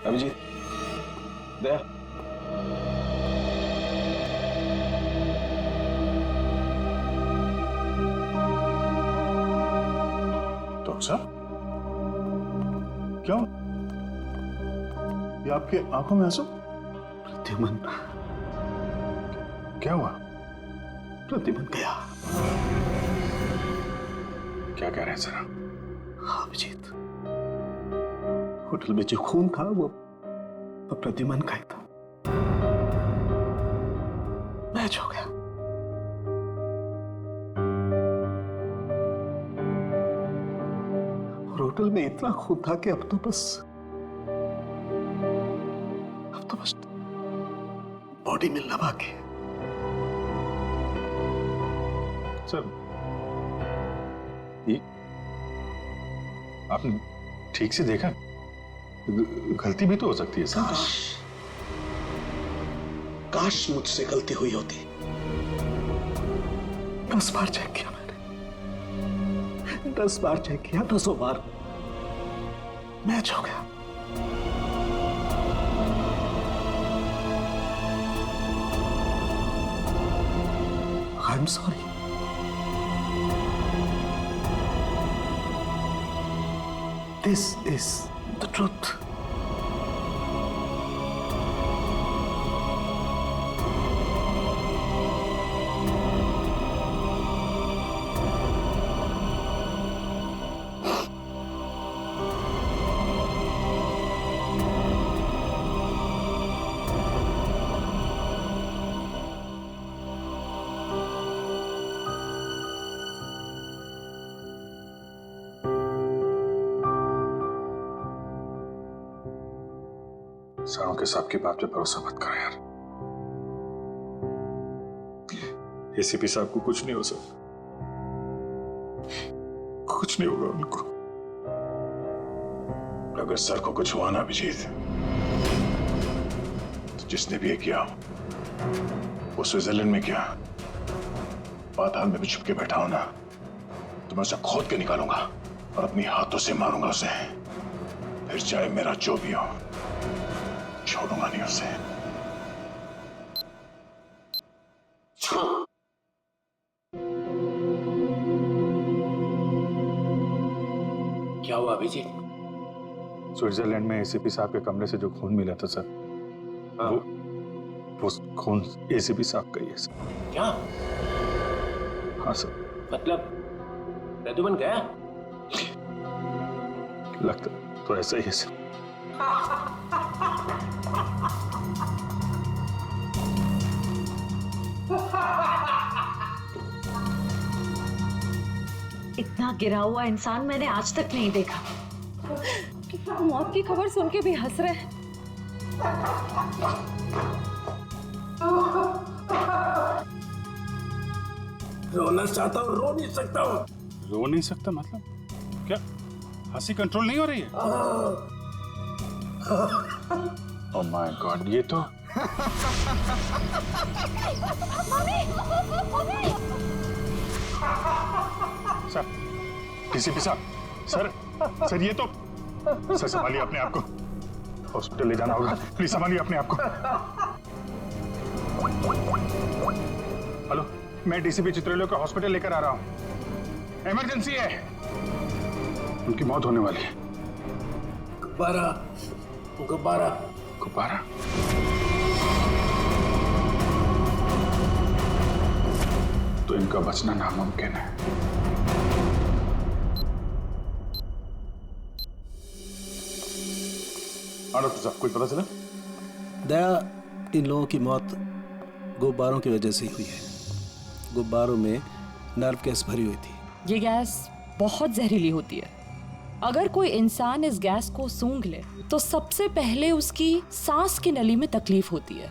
अभिजीत, दया, doctor साहब, क्या ये आपके आंखों में आंसू? प्रद्युमन, क्या हुआ? प्रद्युमन गया। क्या कह रहे हैं जरा? हाँ अभिजीत, होटल में जो खून था वो प्रद्युमन का ही था। मैच हो गया। और होटल में इतना खून था कि अब तो बस बॉडी मिलना बाकी है। सर, ये आपने ठीक से देखा? गलती भी तो हो सकती है सर। काश मुझसे गलती हुई होती। 10 बार चेक किया मैंने, 10 बार चेक किया, 10 बार मैच हो गया। I am sorry. This is the truth. सरों के साहब की बात पे भरोसा मत करो यार। एसीपी साहब को कुछ नहीं हो सकता, कुछ नहीं होगा उनको। अगर सर को कुछ हुआ ना अभिजीत, तो जिसने भी ये किया वो स्विट्जरलैंड में किया, पाताल में भी छुप के बैठा हो ना, तो मैं उसे खोद के निकालूंगा और अपनी हाथों से मारूंगा उसे। फिर चाहे मेरा जो भी हो, छोड़ूंगा नहीं उसे। क्या हुआ अभिजीत? स्विट्जरलैंड में एसीपी साहब के कमरे से जो खून मिला था सर, हाँ। वो खून एसीपी साहब का ही है सर। क्या? हाँ सर। मतलब प्रद्युमन गया? लगता तो ऐसा ही है सर। इतना गिरा हुआ इंसान मैंने आज तक नहीं देखा। मौत की खबर सुन के भी हंस रहे हैं। रोना चाहता हूँ, रो नहीं सकता हूँ। रो नहीं सकता मतलब क्या? हंसी कंट्रोल नहीं हो रही है? ओह माय गॉड, ये तो सर, डीसीपी साहब, सर ये तो सर संभालिए अपने आप को, हॉस्पिटल ले जाना होगा। प्लीज संभालिए अपने आप को। हेलो, मैं डीसीपी चित्रलेखा को हॉस्पिटल लेकर आ रहा हूँ। इमरजेंसी है, उनकी मौत होने वाली है। गुब्बारा, गुब्बारा, गुब्बारा? तो इनका बचना नामुमकिन है। हाँ डॉक्टर साहब, कुछ पता चला? दया, इन लोगों की मौत गुब्बारों की वजह से ही हुई है। गुब्बारों में नर्व गैस भरी हुई थी। ये गैस बहुत जहरीली होती है। अगर कोई इंसान इस गैस को सूंघ ले तो सबसे पहले उसकी सांस की नली में तकलीफ होती है,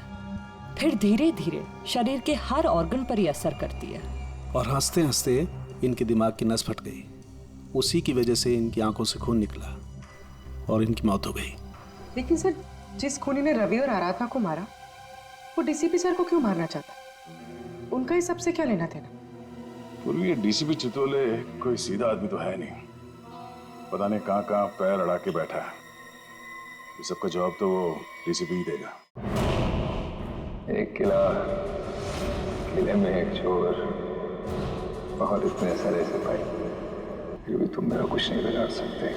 फिर धीरे धीरे शरीर के हर ऑर्गन पर ये असर करती है। और हंसते हंसते इनके दिमाग की नस फट गई। उसी की वजह से इनकी आंखों से खून निकला और इनकी मौत हो गई। लेकिन सर, जिस खूनी ने रवि और आराधना को मारा, वो डीसीपी सर को क्यों मारना चाहता? उनका इस सबसे क्या लेना देना? पूर्वी ये डीसीपी चितोले कोई सीधा आदमी तो है नहीं, पता नहीं कहाँ कहाँ पैर अड़ा के बैठा है। इस सबका जवाब तो वो डीसीपी ही देगा। एक किला, किले में एक चोर और इतने सारे सिपाही, फिर भी तुम मेरा कुछ नहीं बिगाड़ सकते।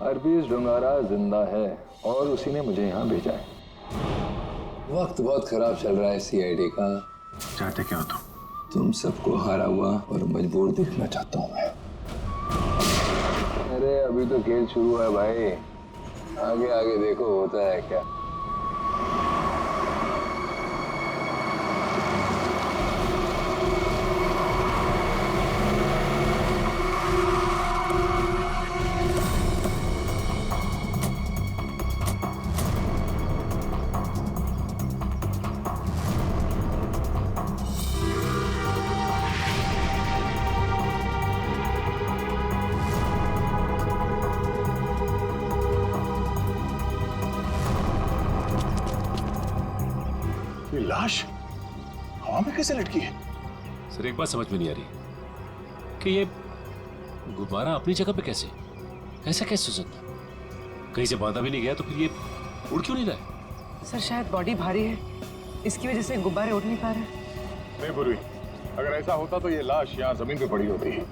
अरबीज डोंगारा जिंदा है और उसी ने मुझे यहाँ भेजा है। वक्त बहुत खराब चल रहा है सीआईडी का। चाहते क्या हो तुम सबको हारा हुआ और मजबूर देखना चाहता हूँ मैं। अरे अभी तो खेल शुरू है भाई, आगे आगे देखो होता है क्या। ये लाश हवा में कैसे लटकी है? सर एक बात समझ में नहीं आ रही कि ये गुब्बारा अपनी जगह पे कैसे, ऐसा कैसे हो सकता? कहीं से बांधा भी नहीं गया तो फिर ये उड़ क्यों नहीं रहा है? सर शायद बॉडी भारी है, इसकी वजह से गुब्बारे उड़ नहीं पा रहे। नहीं पूर्वी, अगर ऐसा होता तो ये लाश यहाँ जमीन पे पड़ी होती है।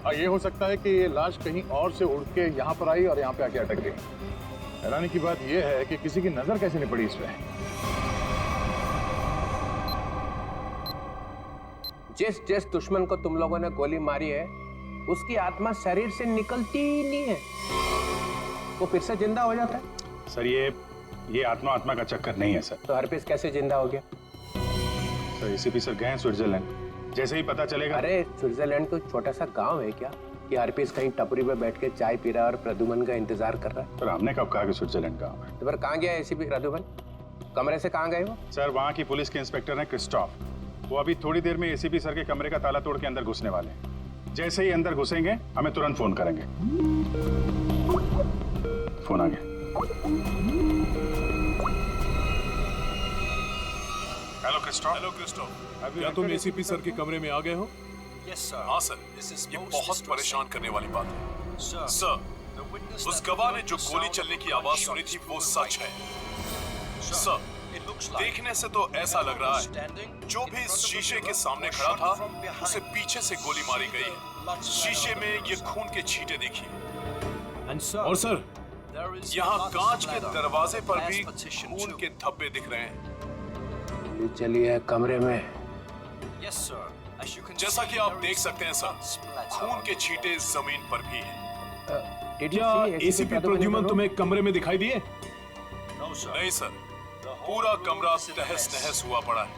और ये हो सकता है कि ये लाश कहीं और से उड़ के यहाँ पर आई और यहाँ पे आके अटक गई। हैरानी की बात यह है कि किसी की नजर कैसे नहीं पड़ी इस पे। जिस जिस दुश्मन को तुम लोगों ने गोली मारी है उसकी आत्मा शरीर से निकलती ही नहीं है, वो फिर से जिंदा हो जाता है। सर ये आत्मा का चक्कर नहीं है सर। तो हरपीस कैसे जिंदा हो गया? सर एसीपी सर गए हैं स्विट्जरलैंड, जैसे ही पता चलेगा। अरे स्विट्जरलैंड तो छोटा सा गांव है क्या कि हरपीस कहीं टपरी पे बैठ के चाय पी रहा है और प्रद्युमन का इंतजार कर रहा है? सर हमने कब कहा कि स्विट्जरलैंड गाँव है? तो फिर कहाँ गया एसीपी प्रद्युमन? कमरे से कहाँ गए वो? सर वहाँ की पुलिस के इंस्पेक्टर हैं क्रिस्टोफ, वो अभी थोड़ी देर में एसीपी सर के कमरे का ताला तोड़ के अंदर घुसने वाले हैं। जैसे ही अंदर घुसेंगे हमें तुरंत फोन करेंगे। फोन आ गया। Hello Christophe. क्या तुम एसीपी सर के कमरे में आ गए हो? हाँ सर, ये बहुत परेशान करने वाली बात है। सर, उस गवाह ने जो गोली चलने की आवाज सुनी थी वो सच है। सर, देखने से तो ऐसा लग रहा है जो भी इस शीशे के सामने खड़ा था उसे पीछे से गोली मारी गई है। शीशे में ये खून के छींटे देखिए। और सर, यहाँ कांच के दरवाजे पर भी खून के धब्बे दिख रहे हैं। चलिए कमरे में। जैसा कि आप देख सकते हैं सर, खून के छींटे जमीन पर भी हैं। क्या एसीपी प्रद्युमन तुम्हें कमरे में दिखाई दिए? नहीं सर, पूरा कमरा तहस नहस हुआ पड़ा है,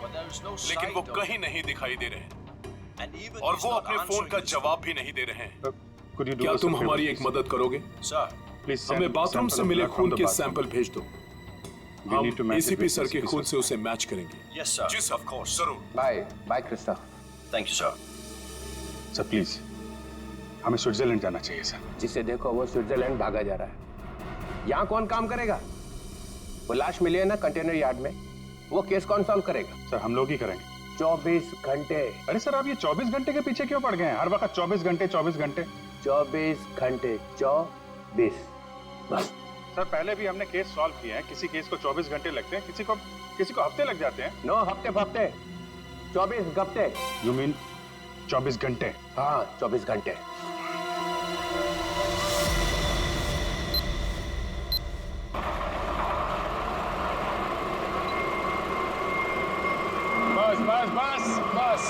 लेकिन वो कहीं नहीं दिखाई दे रहे हैं और वो अपने फोन का जवाब भी नहीं दे रहे हैं। क्या तुम हमारी एक मदद करोगे? हमें बाथरूम से मिले खून के सैंपल भेज दो, हम एसीपी सर के खून से उसे मैच करेंगे। जी सर, जरूर। Bye Christoph. Thank you sir. Sir please, हमें स्विट्जरलैंड जाना चाहिए सर। जिसे देखो वो स्विट्जरलैंड भागा जा रहा है। यहाँ कौन काम करेगा? वो लाश मिली है ना कंटेनर यार्ड में, वो केस कौन सॉल्व करेगा? सर हम लोग ही करेंगे। 24 घंटे। अरे सर आप ये 24 घंटे के पीछे क्यों पड़ गए हैं? हर वक्त 24 घंटे 24 घंटे 24 घंटे 24 बस। सर पहले भी हमने केस सॉल्व किए हैं, किसी केस को 24 घंटे लगते हैं, किसी को हफ्ते लग जाते हैं। नो हफ्ते 24 घंटे। यू मीन 24 घंटे? हाँ 24 घंटे। बस।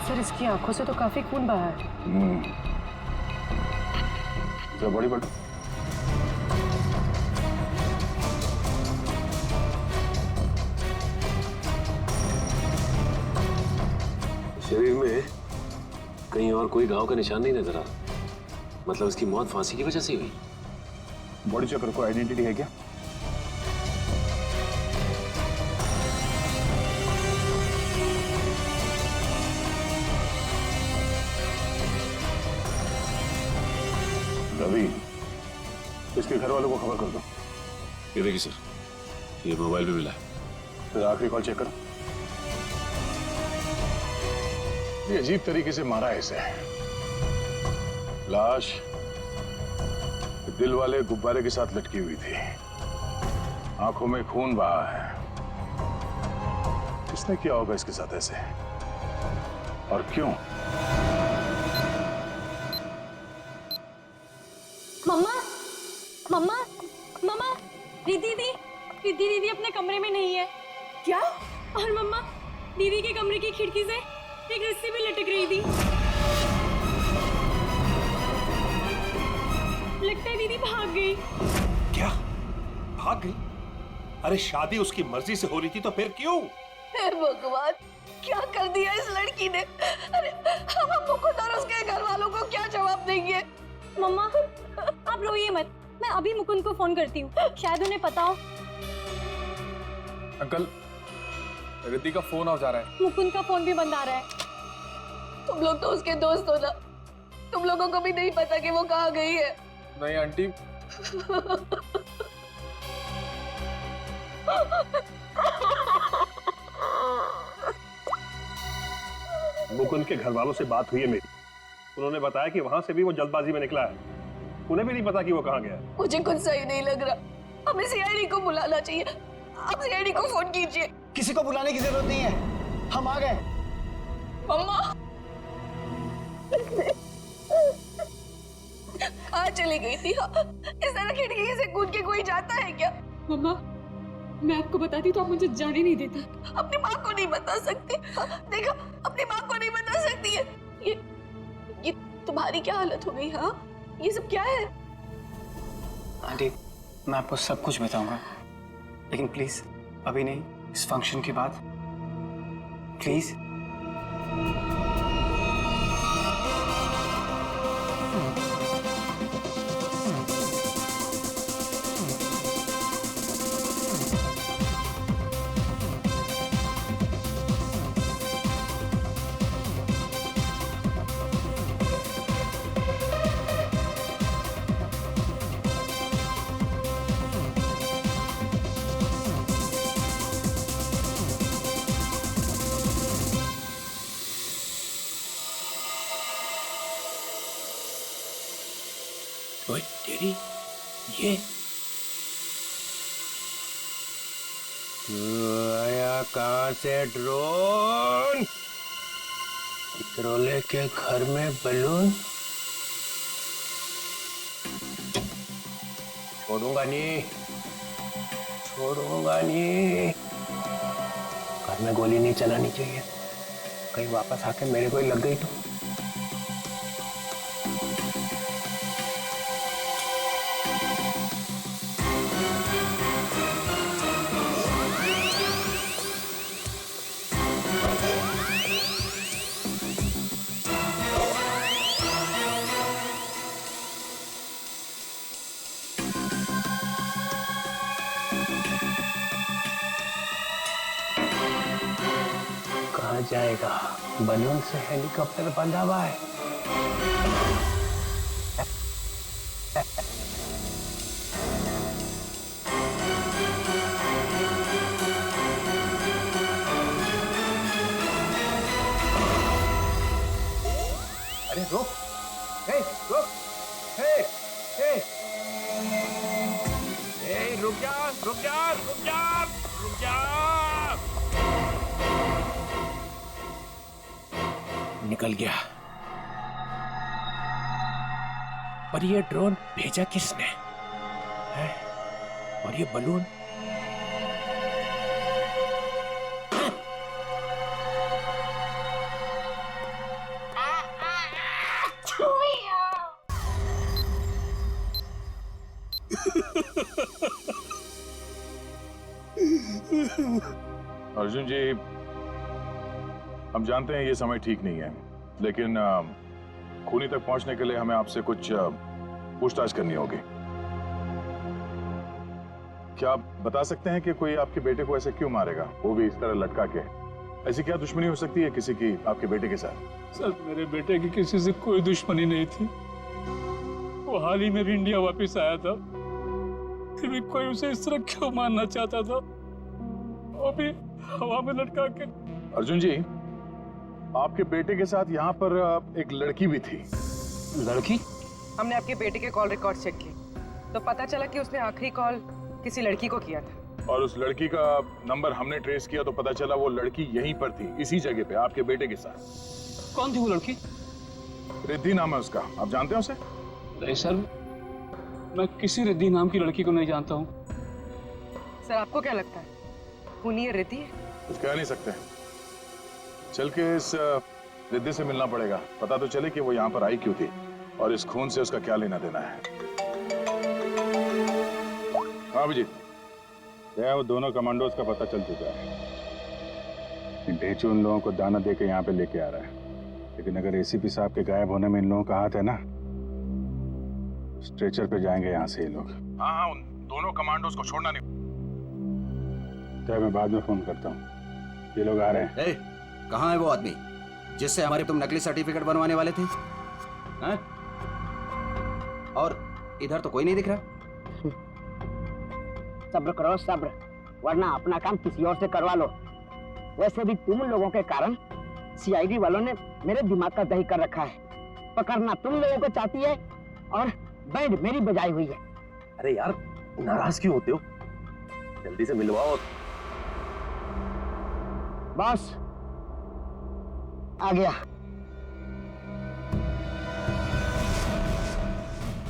सर इसकी आंखों से तो काफी खून बहा है। बड़ी शरीर में कहीं और कोई घाव का निशान नहीं नजर आ रहा। मतलब उसकी मौत फांसी की वजह से हुई। बॉडी चेकर को आइडेंटिटी है क्या? रवि, इसके घर वालों को खबर कर दो। ये देखिए सर, ये मोबाइल भी मिला है। फिर आखिरी कॉल चेक करो। ये अजीब तरीके से मारा है इसे। लाश दिल वाले गुब्बारे के साथ लटकी हुई थी, आंखों में खून बहा है। किसने किया होगा इसके साथ ऐसे, और क्यों? मम्मा, मम्मा, मम्मा, दीदी अपने कमरे में नहीं है। क्या? और मम्मा, दीदी के कमरे की खिड़की से एक रस्सी भी लटक रही थी। लगता है दीदी भाग गई। क्या? भाग गई? अरे शादी उसकी मर्जी से हो रही थी तो फिर क्यों? हे भगवान, क्या कर दिया इस लड़की ने? अरे हम मुकुंद और उसके घर वालों को क्या जवाब देंगे? मम्मा, आप रोइए मत, मैं अभी मुकुंद को फोन करती हूँ, शायद उन्हें पता हो। अंकल, रिद्धि का फोन आ जा रहा है। मुकुंद का फोन भी बंद आ रहा है। तुम लोग तो उसके दोस्त हो ना, तुम लोगों को भी नहीं पता कि वो कहाँ गई है। नहीं आंटी, मुकुंद के घर वालों से बात हुई है मेरी, उन्होंने बताया कि वहां से भी वो जल्दबाजी में निकला है, उन्हें भी नहीं पता कि वो कहाँ गया है। मुझे कुछ सही नहीं लग रहा, हमें सीआईडी को बुलाना चाहिए। आप सीआईडी को फोन कीजिए। किसी को बुलाने की जरूरत नहीं है, हम आ गए। मम्मा कहाँ चली गई थी? इस तरह खिड़की से कूद के कोई जाता है क्या? मम्मा, मैं आपको बताती तो आप मुझे जाने नहीं देते। अपनी माँ को नहीं बता सकती? देखा, अपनी माँ को नहीं बता सकती है। ये तुम्हारी क्या हालत हो गई? हाँ, ये सब क्या है? आंटी, मैं आपको सब कुछ बताऊंगा, लेकिन प्लीज अभी नहीं, इस फंक्शन के बाद प्लीज। तेरी ये आया कहाँ से ड्रोन? इतरोले के घर में बलून? छोड़ूंगा नहीं, छोड़ूंगा नहीं। घर में गोली नहीं चलानी चाहिए, कहीं वापस आके मेरे को ही लग गई तो। जाएगा? बलून से हेलीकॉप्टर बंधा हुआ है। अरे रुक, हे रुक, हे रुक जा, रुक जा, रुक जा, रुक जा। निकल गया। पर ये ड्रोन भेजा किसने है? और ये बलून? अर्जुन जी, हम जानते हैं ये समय ठीक नहीं है, लेकिन खूनी तक पहुंचने के लिए हमें आपसे कुछ पूछताछ करनी होगी। क्या आप बता सकते हैं कि कोई आपके बेटे को ऐसे क्यों मारेगा, वो भी इस तरह लटका के? ऐसी क्या दुश्मनी हो सकती है किसी की आपके बेटे के साथ? सर, मेरे बेटे की किसी से कोई दुश्मनी नहीं थी। वो हाल ही में भी इंडिया वापस आया था, फिर भी कोई उसे इस तरह क्यों मारना चाहता था, वो भी हवा में लटका के। अर्जुन जी, आपके बेटे के साथ यहाँ पर एक लड़की भी थी। लड़की? हमने आपके बेटे के कॉल रिकॉर्ड चेक किए तो पता चला कि उसने आखिरी कॉल किसी लड़की को किया था। और उस लड़की का नंबर हमने ट्रेस किया तो पता चला वो लड़की यहीं पर थी, इसी जगह पे आपके बेटे के साथ। कौन थी वो लड़की? रिद्धि नाम है उसका, आप जानते हैं उसे? नहीं सर, मैं किसी रिद्धि नाम की लड़की को नहीं जानता हूँ। सर आपको क्या लगता है, खूनी रिद्धि है? कुछ कह नहीं सकते, चल के इस रिद्धि से मिलना पड़ेगा, पता तो चले कि वो यहाँ पर आई क्यों थी और इस खून से उसका क्या लेना देना है। हाँ अभिजीत, वो दोनों कमांडोज का पता चल चुका है। ढेचू उन लोगों को दाना देके यहाँ पे लेके आ रहा है, लेकिन अगर एसीपी साहब के गायब होने में इन लोगों का हाथ है ना, स्ट्रेचर पे जाएंगे यहाँ से ये लोग। हाँ, उन दोनों कमांडोज को छोड़ना नहीं। तो मैं बाद में फोन करता हूँ, ये लोग आ रहे हैं। कहाँ है वो आदमी जिससे हमारे तुम नकली सर्टिफिकेट बनवाने वाले थे? हैं? और इधर तो कोई नहीं दिख रहा। सब्र करो सब्र, वरना अपना काम किसी और से करवा लो। वैसे भी तुम लोगों के कारण सीआईडी वालों ने मेरे दिमाग का दही कर रखा है। पकड़ना तुम लोगों को चाहती है और बैंड मेरी बजाई हुई है। अरे यार, नाराज क्यों होते हो? जल्दी से मिलवाओ। बॉस आ गया।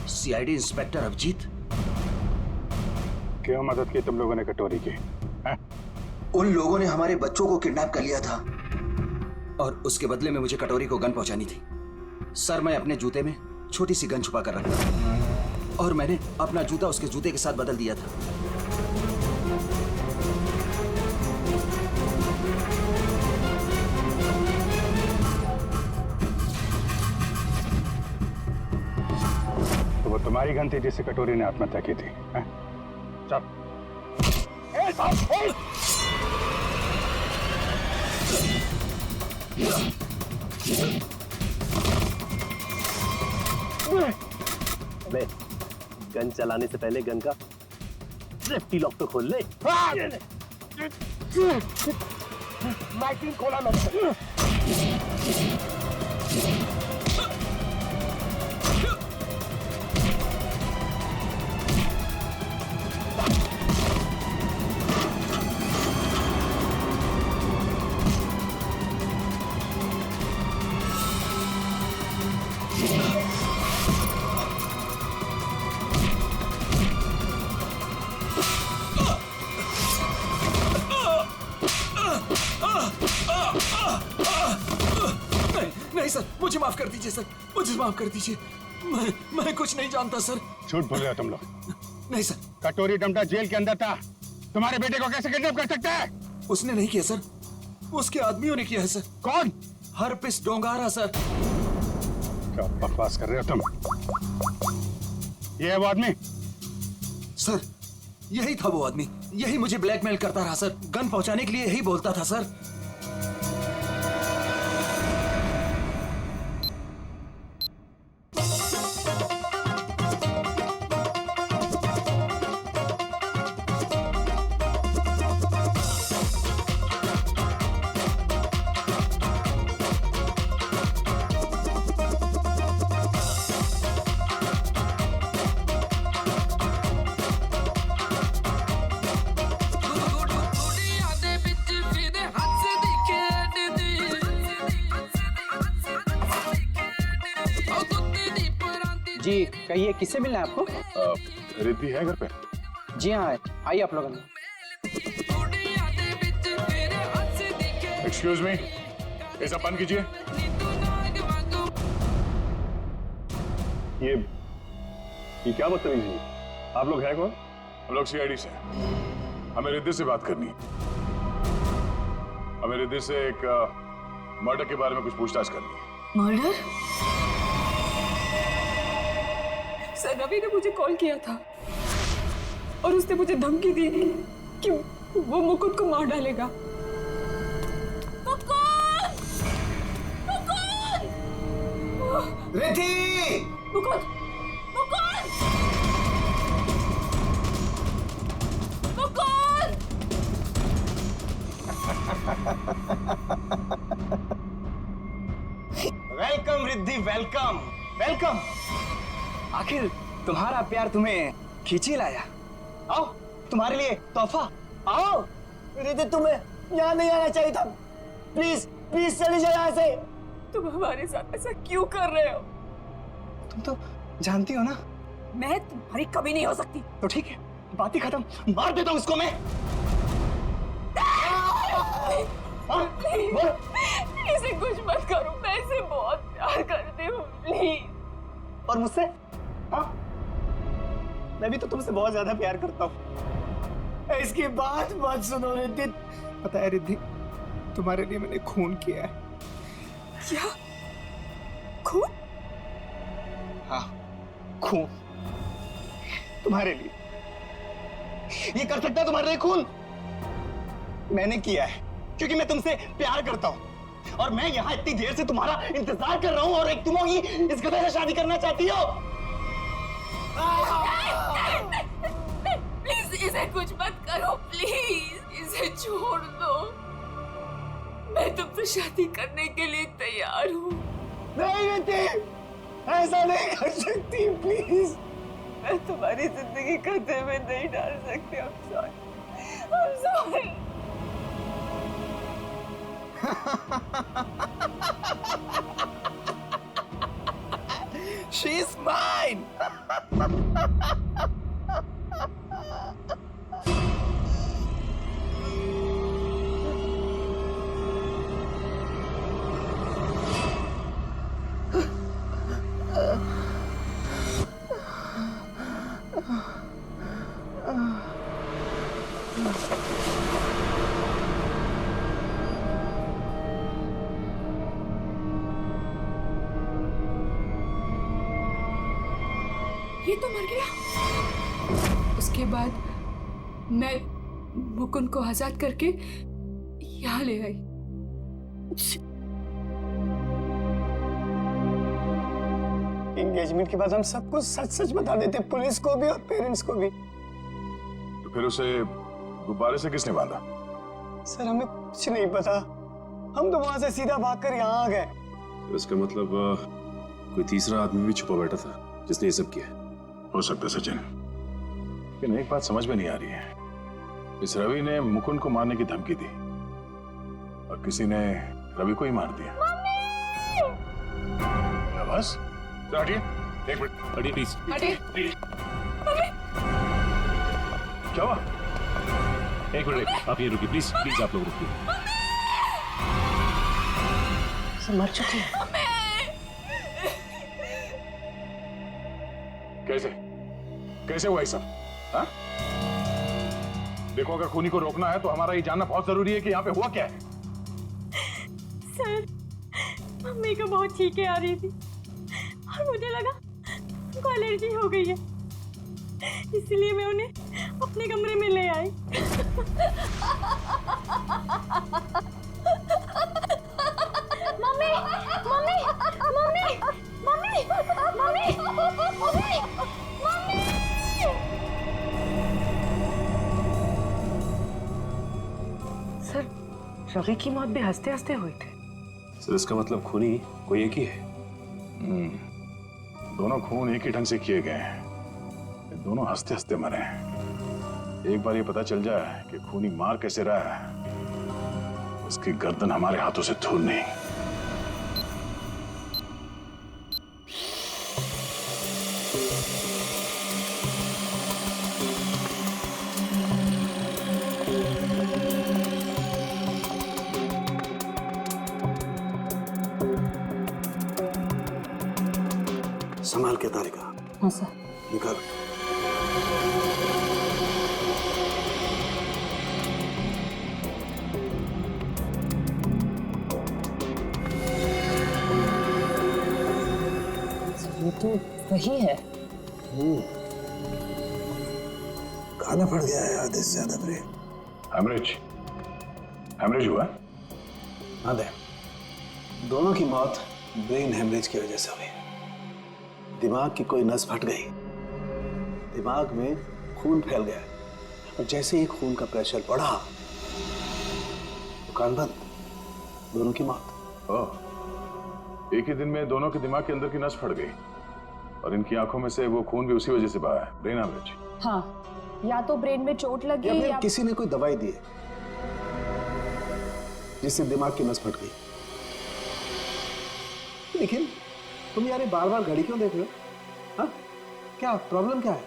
सीआईडी इंस्पेक्टर अभिजीत, क्यों मदद की तुम लोगों ने कटोरी की? उन लोगों ने हमारे बच्चों को किडनैप कर लिया था और उसके बदले में मुझे कटोरी को गन पहुंचानी थी। सर, मैं अपने जूते में छोटी सी गन छुपा कर रखता था और मैंने अपना जूता उसके जूते के साथ बदल दिया था। तो वो तुम्हारी गन थी जिससे कटोरी ने आत्महत्या की थी? चल। अबे, गन चलाने से पहले गन का सेफ्टी लॉक तो खोल ले। माइकिंग खोला मैंने। नहीं सर, मुझे माफ कर दीजिए सर, मुझे माफ कर दीजिए। मैं कुछ नहीं जानता सर। झूठ बोल रहे हो तुम लोग। नहीं सर। कटोरी डमटा जेल के अंदर था, तुम्हारे बेटे को कैसे किडनैप कर सकते हैं? उसने नहीं किया सर, उसके आदमियों ने किया है सर। कौन? Herpes डोंगारा sir. क्या बकवास कर रहे हो तुम? ये है वो आदमी? सर, यही था वो आदमी, यही मुझे ब्लैकमेल करता रहा सर। गन पहुंचाने के लिए यही बोलता था सर। जी कहिए, किससे मिलना है आपको? रिद्धि है घर पे? जी हाँ, आइए आप लोग। एक्सक्यूज मी, ऐसा बंद कीजिए। ये क्या बदतमीजी है? आप लोग हैं कौन? हम लोग सीआईडी से। हमें रिद्धि से बात करनी है। हमें रिद्धि से एक मर्डर के बारे में कुछ पूछताछ करनी है। मर्डर? सर, रवि ने मुझे कॉल किया था और उसने मुझे धमकी दी कि वो मुकुंद को मार डालेगा। Riddhi! Mukund! Mukund! Welcome Riddhi, welcome welcome. आखिर तुम्हारा प्यार तुम्हें खींच ही लाया। आओ, तुम्हारे लिए तोहफा। आओ। रिद्धि, तुम्हें यहाँ नहीं आना चाहिए था। प्लीज प्लीज चली जाओ यहाँ से। तुम हमारे साथ ऐसा क्यों कर रहे हो? तुम तो जानती हो ना मैं तुम्हारी कभी नहीं हो सकती। तो ठीक है, बात ही खत्म। मार देता हूँ इसको मैं। इसे कुछ मत करो, मैं इसे बहुत प्यार करती हूँ, प्लीज। और मुझसे? हाँ, मैं भी तो तुमसे बहुत ज्यादा प्यार करता हूँ। इसकी बात मत सुनो रिद्धि। पता है रिद्धि, तुम्हारे लिए मैंने खून किया है। क्या? खून? हाँ, खून तुम्हारे लिए। ये कर सकता है तुम्हारे लिए खून? मैंने किया है क्योंकि मैं तुमसे प्यार करता हूं और मैं यहाँ इतनी देर से तुम्हारा इंतजार कर रहा हूं और एक तुम ही इस गधे से शादी करना चाहती हो। प्लीज इसे कुछ मत करो, प्लीज इसे छोड़ दो। मैं तुमसे शादी करने के लिए तैयार हूँ। नहीं रिद्धि, ऐसा नहीं कर सकती, प्लीज। मैं तुम्हारी जिंदगी खतरे में नहीं डाल सकती। I'm sorry. She's mine. ये तो मर गया। उसके बाद मैं मुकुंद को आजाद करके यहाँ ले आई। एंगेजमेंट के बाद हम सब कुछ सच सच बता देते, पुलिस को भी और पेरेंट्स को भी। तो फिर उसे गुब्बारे से किसने बांधा? सर हमें कुछ नहीं पता, हम तो वहां से सीधा भागकर यहाँ आ गए। तो इसका मतलब कोई तीसरा आदमी भी छुपा बैठा था जिसने ये सब किया। हो सकता है सचिन, लेकिन एक बात समझ में नहीं आ रही है। इस रवि ने मुकुंद को मारने की धमकी दी और किसी ने रवि को ही मार दिया। क्या बस? हटिए, एक मिनट। हटिए प्लीज। हटिए। क्या हुआ? एक मिनट, आप ये रुकिए प्लीज, प्लीज आप लोग रुकिए। मर चुकी है। कैसे कैसे हुआ ये सब? हाँ? देखो, अगर खूनी को रोकना है तो हमारा ये जानना बहुत जरूरी है कि यहाँ पे हुआ क्या है। सर, मम्मी को बहुत छींकें आ रही थी और मुझे लगा उनको एलर्जी हो गई है, इसलिए मैं उन्हें अपने कमरे में ले आई। Mummy, mummy, mummy, mummy, mummy, mummy, mummy. Sir, Ravi की मौत भी हंसते हंसते हुई थी। सर इसका मतलब खूनी कोई एक ही है। दोनों खून एक ही ढंग से किए गए हैं, दोनों हंसते हंसते मरे हैं। एक बार ये पता चल जाए कि खूनी मार कैसे रहा है, उसकी गर्दन हमारे हाथों से धूल नहीं। संभाल के तारिका। हाँ सर। निकाल। ये तो वही है। खाना पड़ गया है आधे से ज्यादा ब्रेन। हेमरेज, हेमरेज हुआ? हाँ दे, दोनों की मौत ब्रेन हेमरेज की वजह से हुई। दिमाग की कोई नस फट गई, दिमाग में खून फैल गया और जैसे ही खून का प्रेशर बढ़ा, दुकान बंद, दोनों की मौत। एक ही दिन में दोनों के दिमाग के अंदर की नस फट गई और इनकी आंखों में से वो खून भी उसी वजह से बहा है, ब्रेन हैमरेज। हाँ, या तो ब्रेन में चोट लगी या फिर या किसी ने कोई दवाई दी है जिससे दिमाग की नस फट गई। लेकिन तुम यार बार बार घड़ी क्यों देख रहे हो? हाँ, क्या प्रॉब्लम क्या है?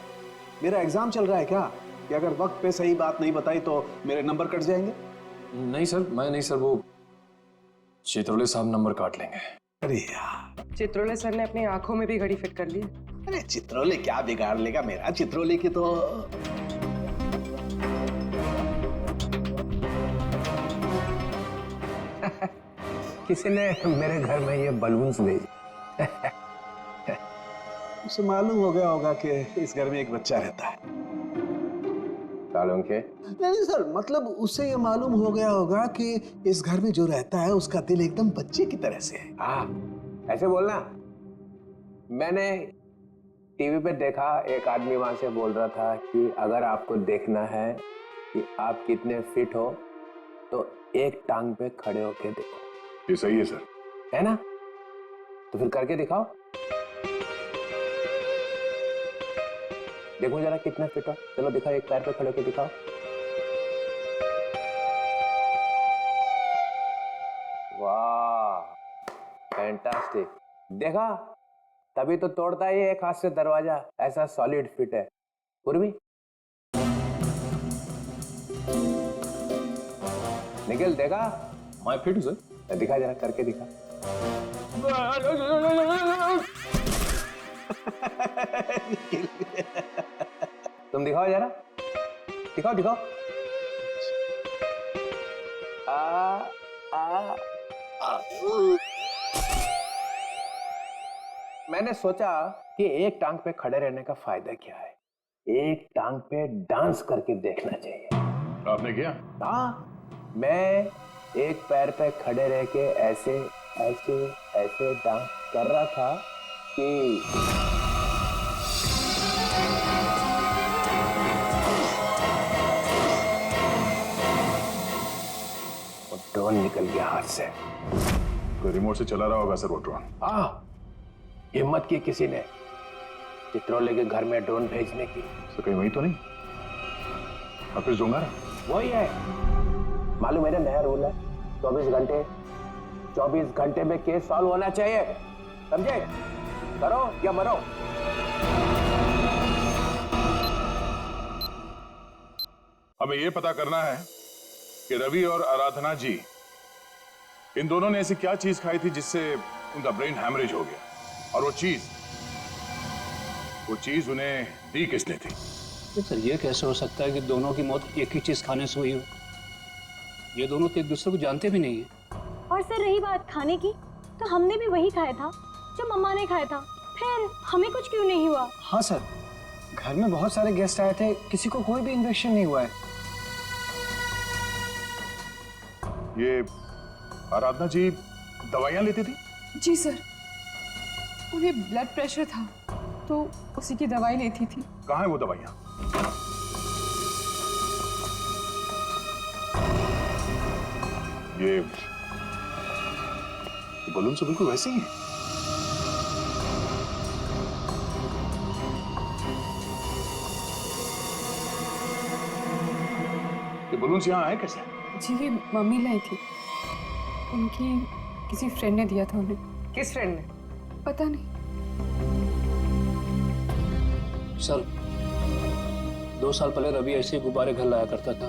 मेरा एग्जाम चल रहा है क्या? कि अगर वक्त पे सही बात नहीं बताई तो मेरे नंबर कट जाएंगे? नहीं सर, मैं नहीं सर, वो चित्रोले साहब नंबर काट लेंगे। अरे यार, चित्रोले सर ने अपनी आंखों में भी घड़ी फिट कर ली। अरे चित्रोले क्या बिगाड़ लेगा मेरा? चित्रोले की तो किसी ने मेरे घर में ये बलून्स भेजे। उसे मालूम हो गया होगा कि इस घर में एक बच्चा रहता है। सालों के? नहीं सर, मतलब उसे ये मालूम हो गया होगा कि इस घर में जो रहता है उसका दिल एकदम बच्चे की तरह से है। हाँ, ऐसे बोलना। मैंने टीवी पे देखा, एक आदमी वहां से बोल रहा था कि अगर आपको देखना है कि आप कितने फिट हो तो एक टांग पे खड़े होके देखो। ये सही है सर। है ना? तो फिर करके दिखाओ, देखो जरा कितना फिट हो। चलो दिखाओ, एक पैर पे खड़े होके दिखाओ। वाह, फैंटास्टिक। देखा, तभी तो तोड़ता है ये एक हाथ से दरवाजा, ऐसा सॉलिड फिट है। पूर्वी, निखिल देखा? मैं फिट हूं सर। दिखा जरा, करके दिखा। तुम दिखाओ जरा, दिखाओ दिखाओ। मैंने सोचा कि एक टांग पे खड़े रहने का फायदा क्या है, एक टांग पे डांस करके देखना चाहिए। आपने किया? हाँ, मैं एक पैर पे खड़े रह के ऐसे ऐसे ऐसे डांस कर रहा था कि वो ड्रोन निकल गया हाथ से। कोई रिमोट से चला रहा होगा सर वो ड्रोन। हाँ, हिम्मत की किसी ने चित्रोले के घर में ड्रोन भेजने की। तो कहीं वही तो नहीं? और फिर जोंगा वही है। मालूम मेरा नया रूल है, 24 घंटे में केस सॉल्व होना चाहिए, समझे? करो या मरो। हमें यह पता करना है कि रवि और आराधना जी, इन दोनों ने ऐसी क्या चीज खाई थी जिससे उनका ब्रेन हैमरेज हो गया, और वो चीज उन्हें दी किसने थी? सर, ये कैसे हो सकता है कि दोनों की मौत एक ही चीज खाने से हुई हो? ये दोनों तो एक दूसरे को जानते भी नहीं है। और सर रही बात खाने की, तो हमने भी वही खाया था जो मम्मा ने खाया था, फिर हमें कुछ क्यों नहीं हुआ? हाँ सर, घर में बहुत सारे गेस्ट आए थे, किसी को कोई भी इन्फेक्शन नहीं हुआ है। ये आराधना जी दवाइयां लेती थी? जी सर, उन्हें ब्लड प्रेशर था तो उसी की दवाई लेती थी। कहाँ है वो दवाइयां? ये बलून से बिल्कुल वैसे ही है। ये बलून यहाँ आए कैसे? जी ये मम्मी लाई थी, उनकी किसी फ्रेंड ने दिया था उन्हें। किस फ्रेंड ने? पता नहीं सर। 2 साल पहले रवि ऐसे गुब्बारे घर लाया करता था।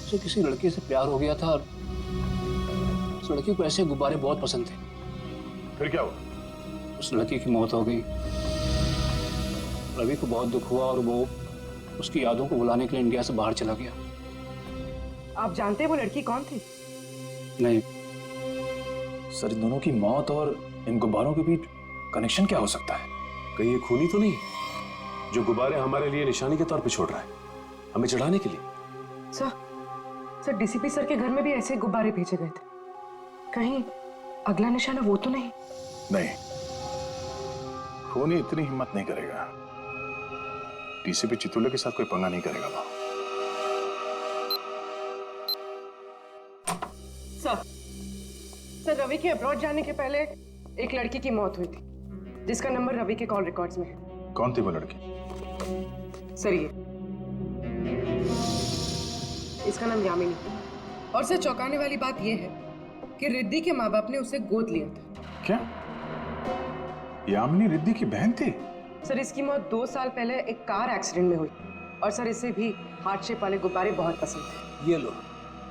उसे किसी लड़की से प्यार हो गया था और उस लड़की को ऐसे गुब्बारे बहुत पसंद थे। फिर क्या हुआ? उस लड़की की मौत हो गई। रवि को बहुत दुख हुआ और वो उसकी यादों को भुलाने के लिए इंडिया से बाहर चला गया। आप जानते हैं वो लड़की कौन थी? नहीं सर, इन दोनों की मौत और इन गुब्बारों के बीच कनेक्शन क्या हो सकता है? कहीं ये खूनी तो नहीं जो गुब्बारे हमारे लिए निशानी के तौर पे छोड़ रहा है, हमें चढ़ाने के लिए? सर डीसीपी सर के घर में भी ऐसे गुब्बारे भेजे गए थे, कहीं अगला निशाना वो तो नहीं? नहीं, खूनी इतनी हिम्मत नहीं करेगा। डीसीपी चितुले के साथ कोई पंगा नहीं करेगा वो। सर रवि के अब्रॉड जाने के पहले एक लड़की की मौत हुई थी जिसका नंबर रवि के कॉल रिकॉर्ड्स में है। कौन थी वो लड़की? सर ये इसका नाम यामिनी। और सर चौंकाने वाली बात यह है कि रिद्धि के माँ बाप ने उसे गोद लिया था। क्या यामिनी रिद्धि की बहन थी? सर इसकी मौत 2 साल पहले एक कार एक्सीडेंट में हुई और सर इसे भी हार्ट शेप वाले गुब्बारे बहुत पसंद थे। ये लो,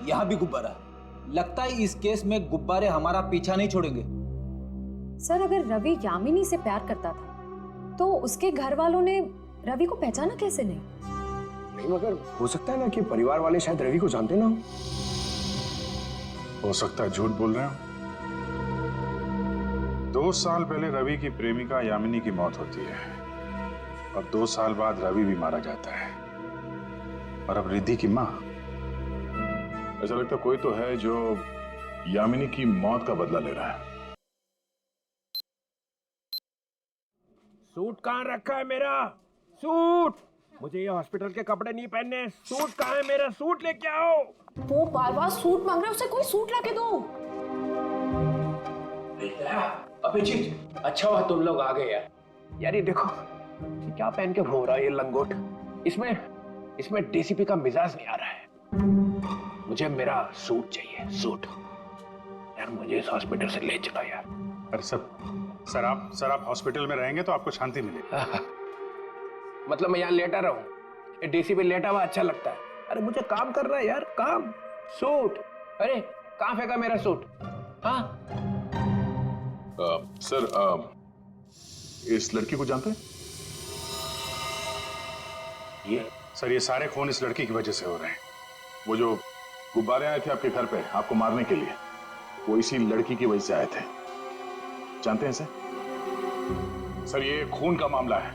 यहाँ भी गुब्बारा। लगता है इस केस में गुब्बारे हमारा पीछा नहीं छोड़ेंगे। सर अगर रवि यामिनी से प्यार करता था तो उसके घर वालों ने रवि को पहचाना कैसे नहीं? नहीं मगर हो सकता है ना कि परिवार वाले शायद रवि को जानते ना हो सकता है झूठ बोल रहे हो। 2 साल पहले रवि की प्रेमिका यामिनी की मौत होती है और 2 साल बाद रवि भी मारा जाता है और अब रिद्धि की माँ। ऐसा लगता कोई तो है जो यामिनी की मौत का बदला ले रहा है। सूट कहाँ रखा है मेरा? सूट! मुझे ये हॉस्पिटल के कपड़े नहीं पहनने। सूट कहाँ है मेरा? सूट लेके आओ। वो बार-बार सूट मांग रहा है, उसे कोई सूट लाके दो। अभिजीत, अच्छा हुआ तुम लोग आ गए यार। यार ये देखो ये क्या पहन के घूम रहा है ये लंगोट। इसमें डीसीपी का मिजाज नहीं आ रहा है। मुझे मेरा सूट चाहिए, सूट। यार मुझे इस हॉस्पिटल से ले चला यार। अरे सर आप हॉस्पिटल में रहेंगे तो आपको शांति मिलेगी। मतलब मैं यहाँ लेटा रहूं? डीसीपी लेटा हुआ अच्छा लगता है? अरे मुझे काम करना है यार, काम। सूट, अरे कहाँ फेंका मेरा सूट? हाँ सर इस लड़की को जानते हैं? ये सारे खून इस लड़की की वजह से हो रहे हैं। वो जो गुब्बारे आए थे आपके घर पे आपको मारने के लिए, वो इसी लड़की की वजह से आए थे। जानते हैं इसे? सर ये खून का मामला है।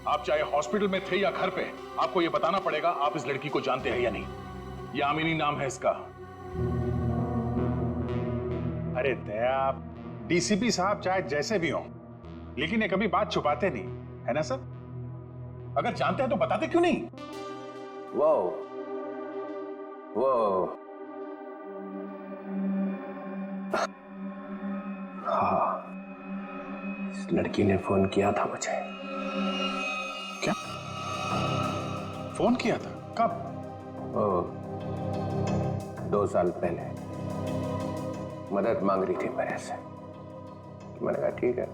आप चाहे हॉस्पिटल में थे या घर पे, आपको ये बताना पड़ेगा आप इस लड़की को जानते हैं या नहीं। यामिनी नाम है इसका। अरे दया, डीसीपी साहब चाहे जैसे भी हों, लेकिन ये कभी बात छुपाते नहीं, है ना सर? अगर जानते हैं तो बताते क्यों नहीं? वो हाँ, इस लड़की ने फोन किया था मुझे। क्या? फोन किया था? कब? 2 साल पहले मदद मांग रही थी मेरे से। मैंने कहा ठीक है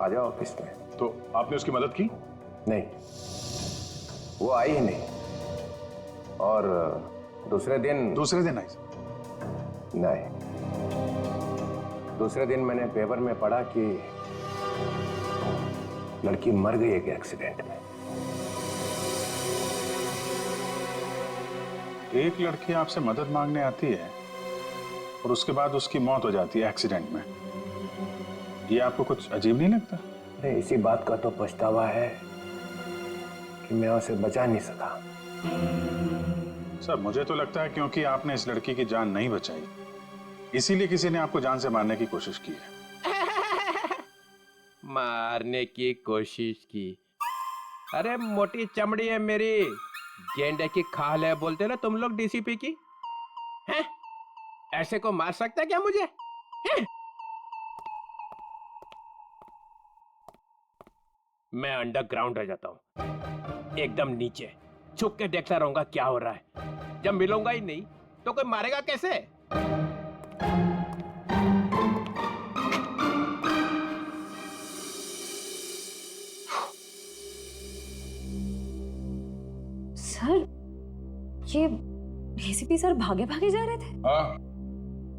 आ जाओ ऑफिस में। तो आपने उसकी मदद की? नहीं, वो आई ही नहीं। और दूसरे दिन आई? नहीं, दूसरे दिन मैंने पेपर में पढ़ा कि लड़की मर गई एक एक्सीडेंट में। एक लड़की आपसे मदद मांगने आती है और उसके बाद उसकी मौत हो जाती है एक्सीडेंट में। ये आपको कुछ अजीब नहीं लगता? नहीं, इसी बात का तो पछतावा है कि मैं उसे बचा नहीं सका। सर मुझे तो लगता है क्योंकि आपने इस लड़की की जान नहीं बचाई, इसीलिए किसी ने आपको जान से मारने की कोशिश की है। मारने की कोशिश की? अरे मोटी चमड़ी है मेरी, गेंडे की खाल है बोलते ना तुम लोग डीसीपी की। हैं? ऐसे को मार सकता है क्या मुझे? हैं? मैं अंडरग्राउंड रह जाता हूँ, एकदम नीचे छुप के देखता रहूंगा क्या हो रहा है। जब मिलूंगा ही नहीं तो कोई मारेगा कैसे? सर ये डीसीपी सर भागे भागे जा रहे थे। हाँ,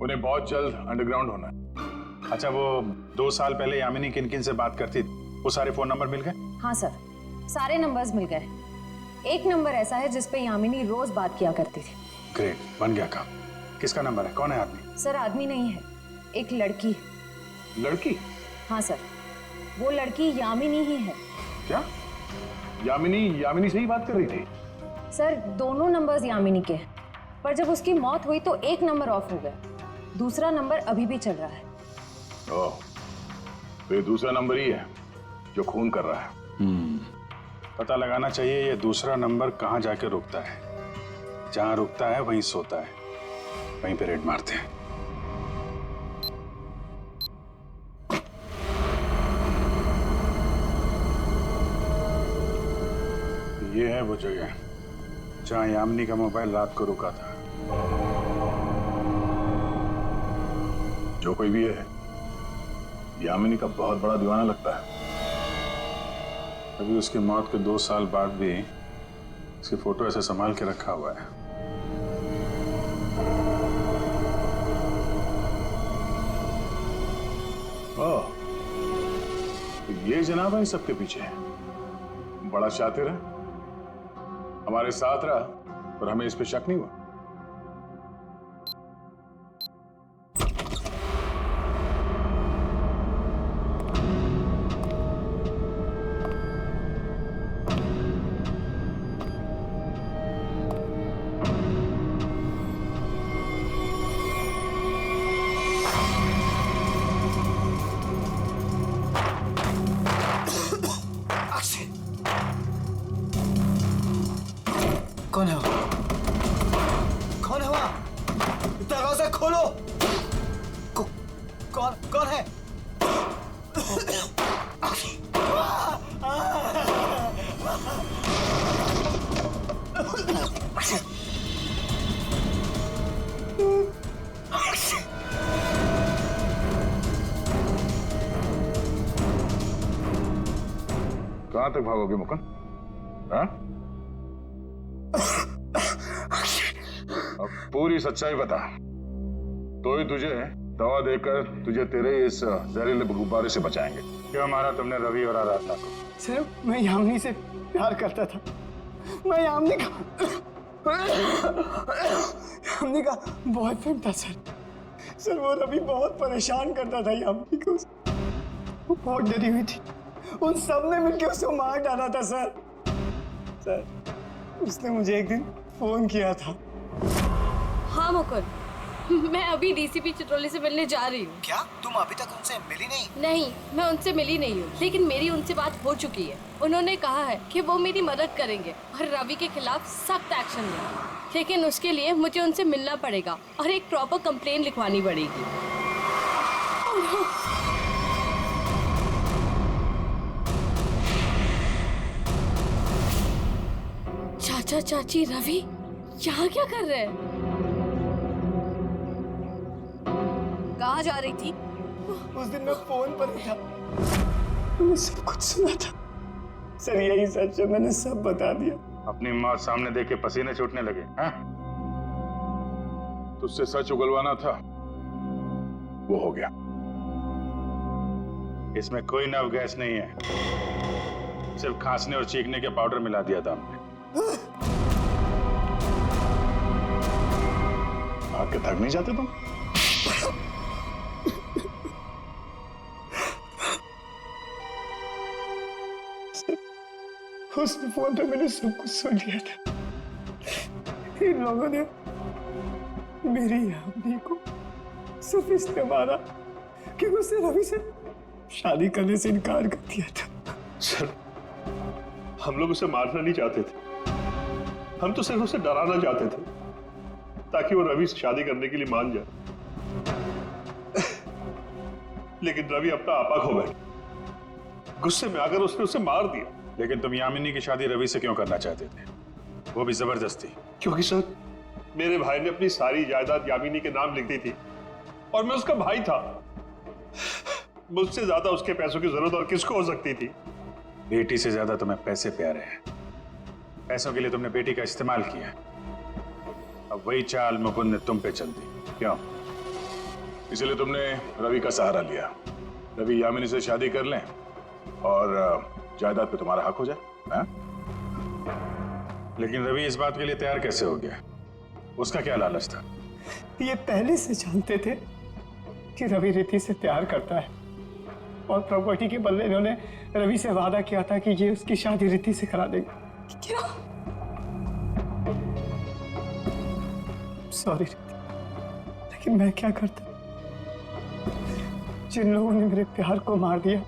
उन्हें बहुत जल्द अंडरग्राउंड होना है। अच्छा, वो 2 साल पहले यामिनी किन-किन से बात करती थी, वो सारे फोन नंबर मिल गए? हाँ सर, सारे नंबर्स मिल गए। एक नंबर ऐसा है जिस पे यामिनी रोज बात किया करती थी। ग्रेट, बन गया काम। किसका नंबर है? कौन है आदमी? सर आदमी नहीं है, एक लड़की। लड़की? हाँ सर, वो लड़की यामिनी ही है। क्या? यामिनी से ही बात कर रही थी? सर दोनों नंबर्स यामिनी के हैं, पर जब उसकी मौत हुई तो एक नंबर ऑफ हो गया, दूसरा नंबर अभी भी चल रहा है। ओह, तो ये दूसरा नंबर ही है जो खून कर रहा है। पता लगाना चाहिए ये दूसरा नंबर कहाँ जाके रुकता है। जहाँ रुकता है वहीं सोता है, वहीं पे रेड मारते हैं। ये है वो जगह जहाँ यामिनी का मोबाइल रात को रुका था। जो कोई भी है, यामिनी का बहुत बड़ा दीवाना लगता है। अभी उसकी मौत के 2 साल बाद भी उसकी फोटो ऐसे संभाल के रखा हुआ है। ओह, तो ये जनाब है सबके पीछे है। बड़ा शातिर है, हमारे साथ रहा और हमें इस पे शक नहीं हुआ। कौन है वो? कौन है वहां? दरवाजा खोलो। कौन कौन है? कहां तक भागोगे मुकुंद? हाँ? अब पूरी सच्चाई बता, तो ही तुझे दवा देकर तुझे तेरे इस जहरीले गुब्बारे से बचाएंगे। क्यों मारा तुमने रवि और आराधना को? सर, मैं यामिनी से प्यार करता था। मैं यामिनी का बॉयफ्रेंड था सर। वो रवि बहुत परेशान करता था यामिनी को। वो बहुत डरी हुई थी। उन सब ने मिलकर उसे मार डाला था सर। उसने मुझे एक दिन फोन किया था। हाँ मुकुंद, मैं अभी डीसीपी चित्रोली से मिलने जा रही हूँ। क्या तुम अभी तक उनसे मिली नहीं? नहीं, मैं उनसे मिली नहीं हूँ, लेकिन मेरी उनसे बात हो चुकी है। उन्होंने कहा है कि वो मेरी मदद करेंगे और रवि के खिलाफ सख्त एक्शन लेंगे, लेकिन उसके लिए मुझे उनसे मिलना पड़ेगा और एक प्रॉपर कंप्लेन लिखवानी पड़ेगी। चाचा चाची, रवि यहाँ क्या कर रहे हैं? कहाँ जा रही थी? उस दिन मैं फोन पर था, मैंने सब कुछ सुना था सर। यही सच है, मैंने सब बता दिया। अपनी मौत सामने देख के पसीने छूटने लगे हैं? तुझसे सच उगलवाना था, वो हो गया। इसमें कोई नव गैस नहीं है, सिर्फ खांसने और चीखने के पाउडर मिला दिया था हमने। आके थक नहीं जाते तुम? उस फोन पे मैंने सब कुछ सुन लिया था। इन लोगों ने मेरी यामिनी को सिर्फ इसलिए मारा कि उसने रवि से शादी करने से इनकार कर दिया था। सर, हम लोग उसे मारना नहीं चाहते थे, हम तो सिर्फ उसे डराना चाहते थे ताकि वो रवि से शादी करने के लिए मान जाए। लेकिन रवि अपना आपा खो बैठा। गुस्से में आकर उसने उसे मार दिया। लेकिन तुम यामिनी की शादी रवि से क्यों करना चाहते थे, वो भी जबरदस्ती? क्योंकि सर, मेरे भाई ने अपनी सारी जायदाद यामिनी के नाम लिख दी थी और मैं उसका भाई था। मुझसे ज्यादा उसके पैसों की जरूरत और किसको हो सकती थी? बेटी से ज्यादा तुम्हें पैसे प्यारे हैं। पैसों के लिए तुमने बेटी का इस्तेमाल किया। अब वही चाल मुकुंद ने तुम पे चल दी। क्यों? इसलिए तुमने रवि का सहारा लिया। रवि यामिनी से शादी कर लें और जायदाद पे तुम्हारा हक हो जाए। हाँ? लेकिन रवि इस बात के लिए तैयार कैसे हो गया? उसका क्या लालच था? ये पहले से जानते थे कि रवि रिद्धि से प्यार करता है और प्रॉपर्टी के बदले इन्होंने रवि से वादा किया था कि ये उसकी शादी रिद्धि से करा देंगे। क्या? सॉरी रिद्धि, लेकिन मैं क्या करता? जिन लोगों ने मेरे प्यार को मार दिया,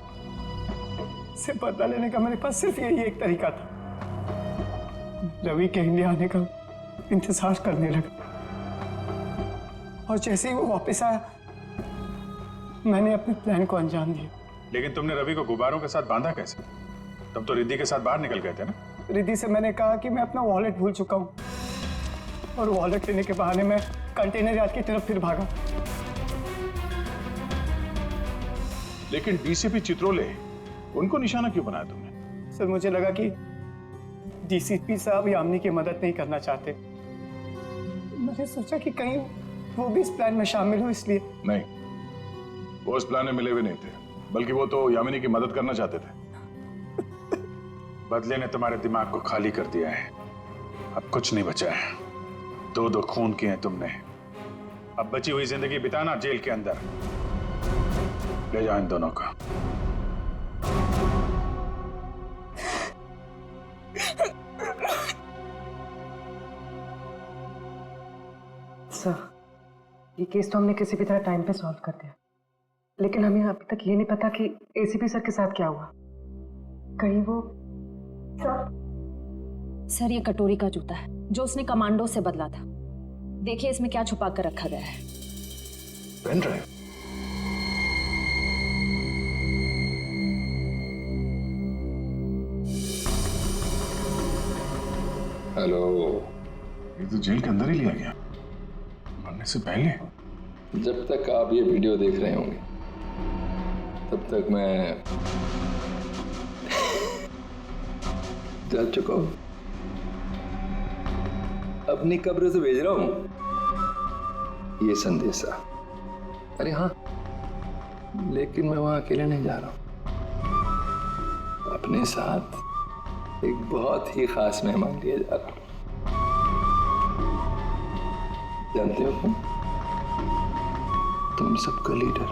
से बदला लेने का मेरे पास सिर्फ यही एक तरीका था। रवि के इंडिया आने का इंतजार करने लगा और जैसे ही वो वापस आया, मैंने अपने प्लान को अंजाम दिया। लेकिन तुमने रवि को गुब्बारों के साथ बांधा कैसे? तुम तो रिद्धि के साथ बाहर निकल गए थे ना? रिद्धि से मैंने कहा कि मैं अपना वॉलेट भूल चुका हूँ और वॉलेट लेने के बहाने मैं कंटेनर यार्ड की तरफ फिर भागा। लेकिन डीसीपी चित्रोले, उनको निशाना क्यों बनाया तुमने? सर मुझे लगा कि डीसीपी साहब यामिनी की मदद नहीं करना चाहते। मैंने सोचा कि कहीं वो भी इस प्लान में शामिल हो, इसलिए। नहीं, वो इस प्लान में मिले हुए नहीं थे, बल्कि वो तो यामिनी की मदद करना चाहते थे। बदले ने तुम्हारे दिमाग को खाली कर दिया है, अब कुछ नहीं बचा है। 2 खून किए हैं तुमने, अब बची हुई जिंदगी बिताना जेल के अंदर। ले जाओ इन दोनों को। सर, ये केस तो हमने किसी भी तरह टाइम पे सॉल्व कर दिया, लेकिन हमें अभी तक ये नहीं पता कि एसीपी सर के साथ क्या हुआ। कहीं वो सर, ये कटोरी का जूता है जो उसने कमांडो से बदला था। देखिए इसमें क्या छुपा कर रखा गया है। Pen drive. हेलो। ये तो जेल के अंदर ही लिया गया, मरने से पहले। जब तक आप ये वीडियो देख रहे होंगे तब तक मैं जा चुका हूं। अपनी कब्र से भेज रहा हूं ये संदेशा। अरे हाँ, लेकिन मैं वहां अकेले नहीं जा रहा हूं, अपने साथ एक बहुत ही खास मेहमान लिए जा रहा हूं। जानते हो तुम सबका लीडर।